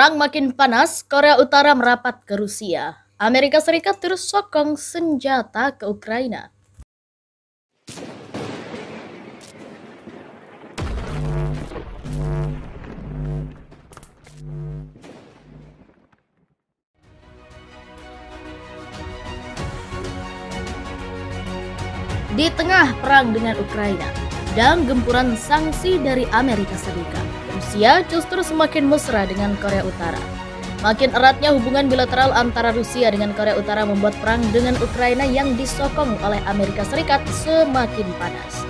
Perang makin panas, Korea Utara merapat ke Rusia. Amerika Serikat terus sokong senjata ke Ukraina. Di tengah perang dengan Ukraina dan gempuran sanksi dari Amerika Serikat, Rusia justru semakin mesra dengan Korea Utara. Makin eratnya hubungan bilateral antara Rusia dengan Korea Utara membuat perang dengan Ukraina yang disokong oleh Amerika Serikat semakin panas.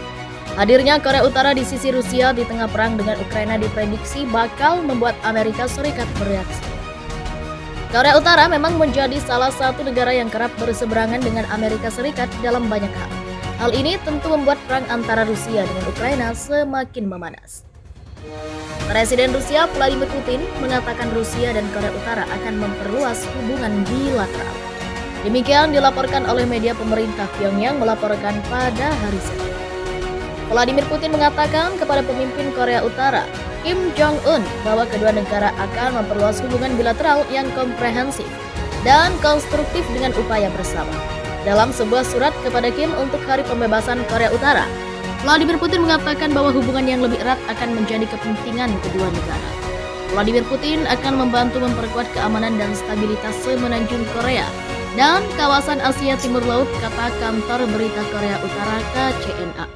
Hadirnya Korea Utara di sisi Rusia di tengah perang dengan Ukraina diprediksi bakal membuat Amerika Serikat bereaksi. Korea Utara memang menjadi salah satu negara yang kerap berseberangan dengan Amerika Serikat dalam banyak hal. Hal ini tentu membuat perang antara Rusia dengan Ukraina semakin memanas. Presiden Rusia Vladimir Putin mengatakan Rusia dan Korea Utara akan memperluas hubungan bilateral. Demikian dilaporkan oleh media pemerintah Pyongyang melaporkan pada hari Senin. Vladimir Putin mengatakan kepada pemimpin Korea Utara, Kim Jong-un, bahwa kedua negara akan memperluas hubungan bilateral yang komprehensif dan konstruktif dengan upaya bersama. Dalam sebuah surat kepada Kim untuk Hari Pembebasan Korea Utara, Vladimir Putin mengatakan bahwa hubungan yang lebih erat akan menjadi kepentingan kedua negara. Vladimir Putin akan membantu memperkuat keamanan dan stabilitas semenanjung Korea dan kawasan Asia Timur Laut, kata kantor berita Korea Utara KCNA.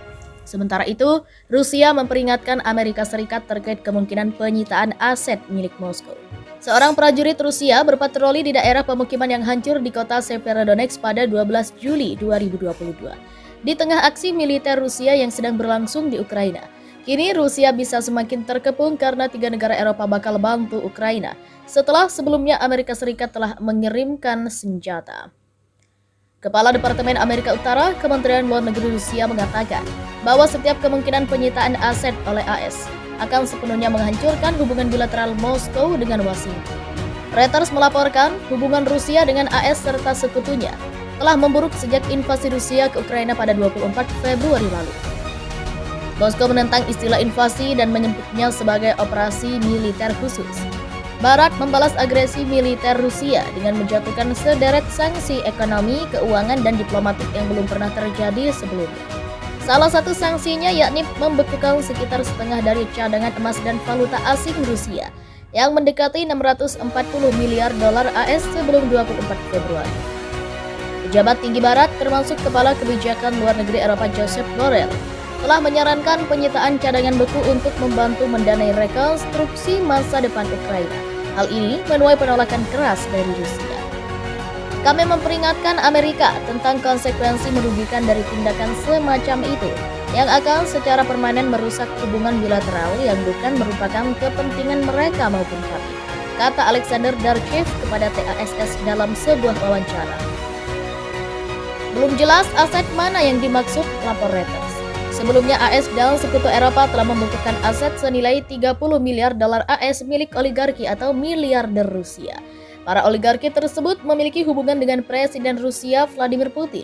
Sementara itu, Rusia memperingatkan Amerika Serikat terkait kemungkinan penyitaan aset milik Moskow. Seorang prajurit Rusia berpatroli di daerah pemukiman yang hancur di kota Severodonetsk pada 12 Juli 2022. Di tengah aksi militer Rusia yang sedang berlangsung di Ukraina, kini Rusia bisa semakin terkepung karena 3 negara Eropa bakal bantu Ukraina setelah sebelumnya Amerika Serikat telah mengirimkan senjata. Kepala Departemen Amerika Utara, Kementerian Luar Negeri Rusia mengatakan bahwa setiap kemungkinan penyitaan aset oleh AS akan sepenuhnya menghancurkan hubungan bilateral Moskow dengan Washington. Reuters melaporkan hubungan Rusia dengan AS serta sekutunya telah memburuk sejak invasi Rusia ke Ukraina pada 24 Februari lalu. Moskow menentang istilah invasi dan menyebutnya sebagai operasi militer khusus. Barat membalas agresi militer Rusia dengan menjatuhkan sederet sanksi ekonomi, keuangan, dan diplomatik yang belum pernah terjadi sebelumnya. Salah satu sanksinya yakni membekukan sekitar setengah dari cadangan emas dan valuta asing Rusia yang mendekati 640 miliar dolar AS sebelum 24 Februari. Pejabat tinggi Barat termasuk Kepala Kebijakan Luar Negeri Eropa Joseph Borrell telah menyarankan penyitaan cadangan beku untuk membantu mendanai rekonstruksi masa depan Ukraina. Hal ini menuai penolakan keras dari Rusia. Kami memperingatkan Amerika tentang konsekuensi merugikan dari tindakan semacam itu yang akan secara permanen merusak hubungan bilateral yang bukan merupakan kepentingan mereka maupun kami, kata Alexander Darchev kepada TASS dalam sebuah wawancara. Belum jelas aset mana yang dimaksud, lapor Reuters. Sebelumnya AS dan sekutu Eropa telah membukukan aset senilai 30 miliar dolar AS milik oligarki atau miliarder Rusia. Para oligarki tersebut memiliki hubungan dengan Presiden Rusia Vladimir Putin.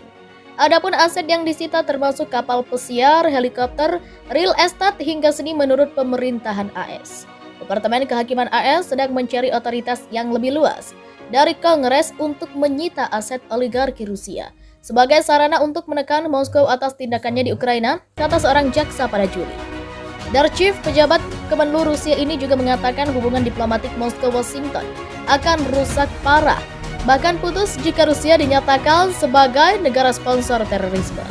Adapun aset yang disita termasuk kapal pesiar, helikopter, real estate hingga seni menurut pemerintahan AS. Departemen Kehakiman AS sedang mencari otoritas yang lebih luas dari Kongres untuk menyita aset oligarki Rusia sebagai sarana untuk menekan Moskow atas tindakannya di Ukraina, kata seorang jaksa pada Juli. Darchev, pejabat Kemenlu Rusia ini juga mengatakan hubungan diplomatik Moskow-Washington akan rusak parah, bahkan putus jika Rusia dinyatakan sebagai negara sponsor terorisme.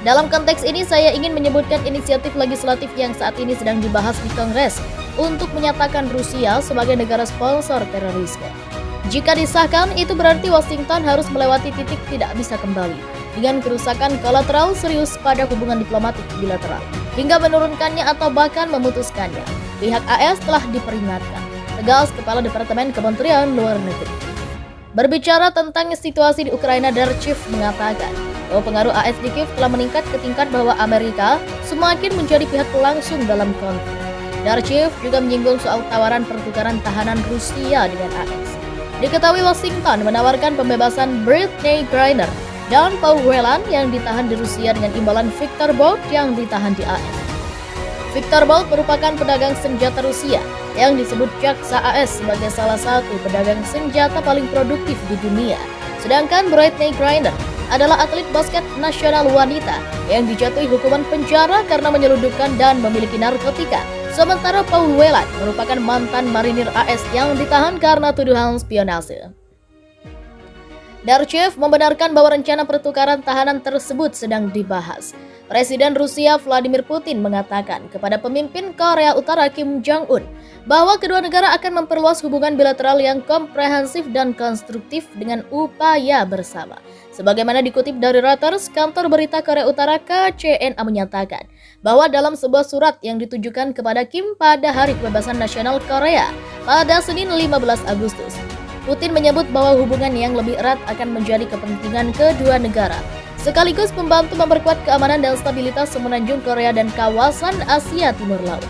Dalam konteks ini saya ingin menyebutkan inisiatif legislatif yang saat ini sedang dibahas di Kongres untuk menyatakan Rusia sebagai negara sponsor terorisme. Jika disahkan, itu berarti Washington harus melewati titik tidak bisa kembali dengan kerusakan kolateral serius pada hubungan diplomatik bilateral hingga menurunkannya atau bahkan memutuskannya. Pihak AS telah diperingatkan, tegas Kepala Departemen Kementerian Luar Negeri. Berbicara tentang situasi di Ukraina, Darchev mengatakan bahwa pengaruh AS di Kiev telah meningkat ke tingkat bahwa Amerika semakin menjadi pihak langsung dalam konflik. Darchev juga menyinggung soal tawaran pertukaran tahanan Rusia dengan AS. Diketahui Washington menawarkan pembebasan Brittney Griner dan Paul Whelan yang ditahan di Rusia dengan imbalan Victor Bout yang ditahan di AS. Viktor Bout merupakan pedagang senjata Rusia yang disebut jaksa AS sebagai salah satu pedagang senjata paling produktif di dunia. Sedangkan Brittney Griner adalah atlet basket nasional wanita yang dijatuhi hukuman penjara karena menyelundupkan dan memiliki narkotika. Sementara Paul Whelan merupakan mantan marinir AS yang ditahan karena tuduhan spionase. Darchev membenarkan bahwa rencana pertukaran tahanan tersebut sedang dibahas. Presiden Rusia Vladimir Putin mengatakan kepada pemimpin Korea Utara Kim Jong-un bahwa kedua negara akan memperluas hubungan bilateral yang komprehensif dan konstruktif dengan upaya bersama. Sebagaimana dikutip dari Reuters, kantor berita Korea Utara KCNA menyatakan bahwa dalam sebuah surat yang ditujukan kepada Kim pada Hari Kebebasan Nasional Korea pada Senin 15 Agustus, Putin menyebut bahwa hubungan yang lebih erat akan menjadi kepentingan kedua negara, sekaligus membantu memperkuat keamanan dan stabilitas semenanjung Korea dan kawasan Asia Timur Laut.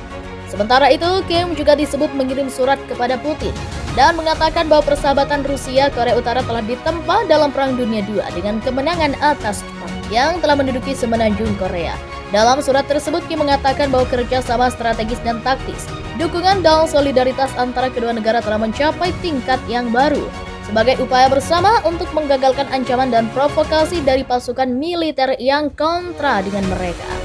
Sementara itu, Kim juga disebut mengirim surat kepada Putin dan mengatakan bahwa persahabatan Rusia-Korea Utara telah ditempa dalam Perang Dunia II dengan kemenangan atas Jepang yang telah menduduki semenanjung Korea. Dalam surat tersebut, Kim mengatakan bahwa kerjasama strategis dan taktis, dukungan dan solidaritas antara kedua negara telah mencapai tingkat yang baru sebagai upaya bersama untuk menggagalkan ancaman dan provokasi dari pasukan militer yang kontra dengan mereka.